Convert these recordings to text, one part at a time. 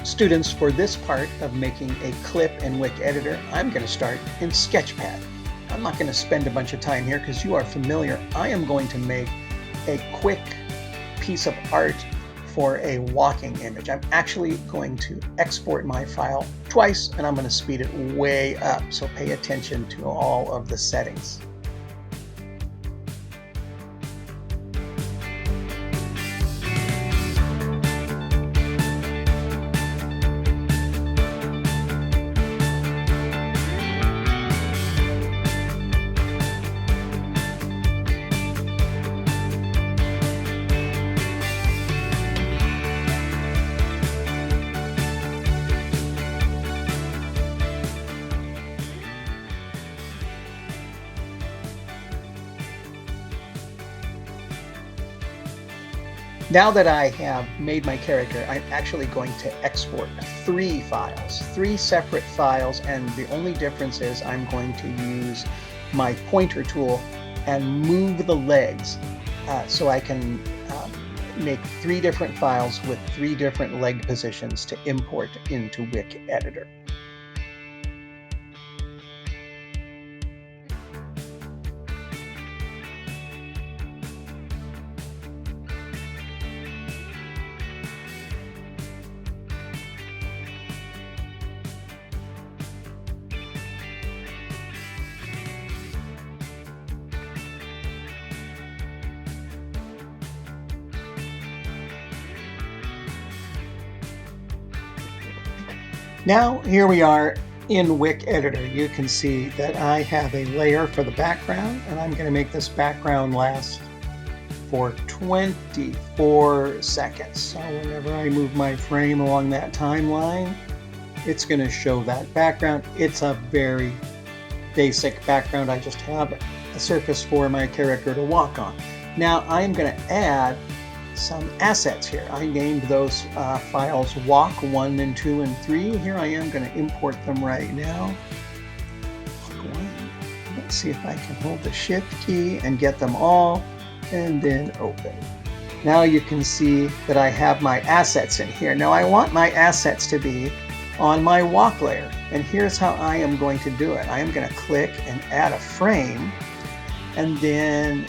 Students, for this part of making a clip in Wick Editor, I'm going to start in Sketchpad. I'm not going to spend a bunch of time here because you are familiar. I am going to make a quick piece of art for a walking image. I'm actually going to export my file twice and I'm going to speed it way up, so pay attention to all of the settings. Now that I have made my character, I'm actually going to export three separate files, and the only difference is I'm going to use my pointer tool and move the legs so I can make three different files with three different leg positions to import into Wick Editor. Now here we are in Wick Editor. You can see that I have a layer for the background, and I'm going to make this background last for 24 seconds. So whenever I move my frame along that timeline, it's going to show that background. It's a very basic background. I just have a surface for my character to walk on. Now I'm going to add some assets here. I named those files walk 1 and 2 and 3. Here I am going to import them right now. Let's see if I can hold the shift key and get them all, and then open. Now you can see that I have my assets in here. Now I want my assets to be on my walk layer, and here's how I am going to do it. I am going to click and add a frame, and then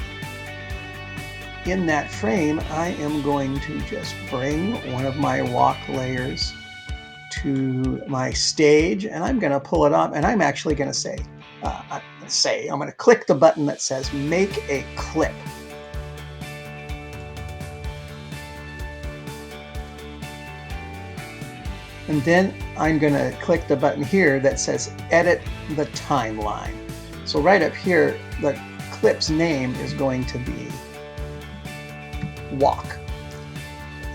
in that frame, I am going to just bring one of my walk layers to my stage, and I'm going to pull it up, and I'm actually going to I'm going to click the button that says Make a Clip. And then I'm going to click the button here that says Edit the Timeline. So right up here, the clip's name is going to be Walk.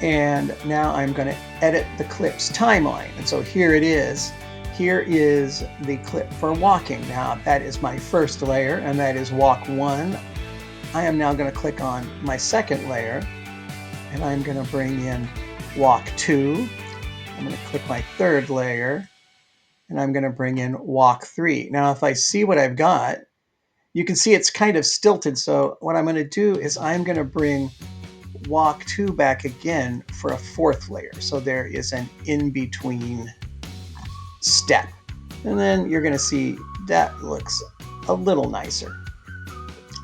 And now I'm going to edit the clip's timeline. And so here it is. Here is the clip for walking. Now that is my first layer, and that is walk 1. I am now going to click on my second layer, and I'm going to bring in walk 2. I'm going to click my third layer, and I'm going to bring in walk 3. Now if I see what I've got, you can see it's kind of stilted. So what I'm going to do is I'm going to bring walk 2 back again for a fourth layer. So there is an in-between step. And then you're going to see that looks a little nicer.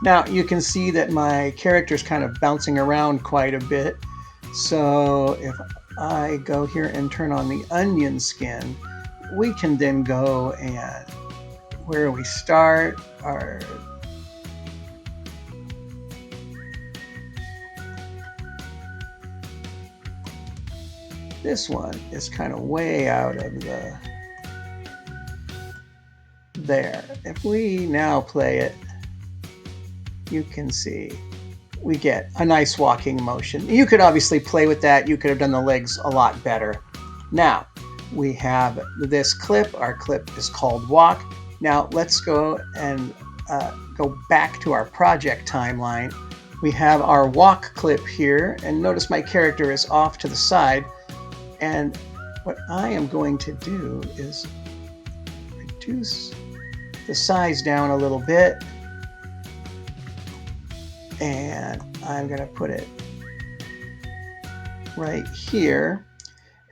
Now you can see that my character is kind of bouncing around quite a bit. So if I go here and turn on the onion skin, we can then go and where we start our this one is kind of way out of the there. If we now play it, you can see we get a nice walking motion. You could obviously play with that. You could have done the legs a lot better. Now we have this clip. Our clip is called Walk. Now let's go and go back to our project timeline. We have our walk clip here, and notice my character is off to the side. And what I am going to do is reduce the size down a little bit, and I'm going to put it right here.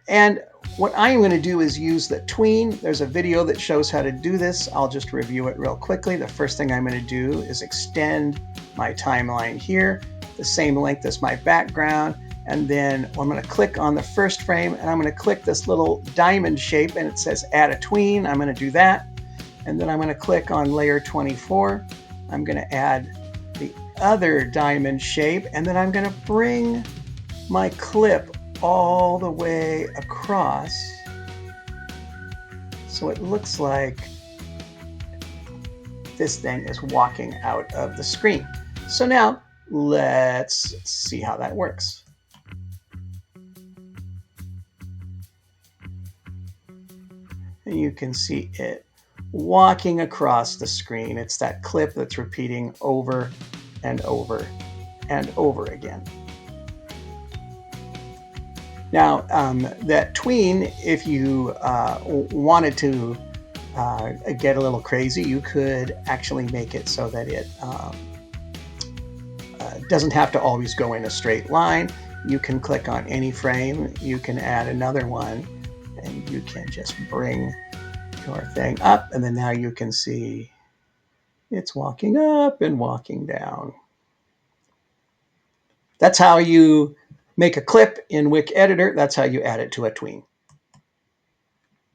And what I am going to do is use the tween. There's a video that shows how to do this. I'll just review it real quickly. The first thing I'm going to do is extend my timeline here, the same length as my background. And then I'm going to click on the first frame and I'm going to click this little diamond shape and it says add a tween. I'm going to do that. And then I'm going to click on layer 24. I'm going to add the other diamond shape and then I'm going to bring my clip all the way across so it looks like this thing is walking out of the screen. So now let's see how that works. And you can see it walking across the screen. It's that clip that's repeating over and over and over again. Now, that tween, if you wanted to get a little crazy, you could actually make it so that it doesn't have to always go in a straight line. You can click on any frame, you can add another one, and you can just bring your thing up, and then now you can see it's walking up and walking down. That's how you make a clip in Wick Editor. That's how you add it to a tween.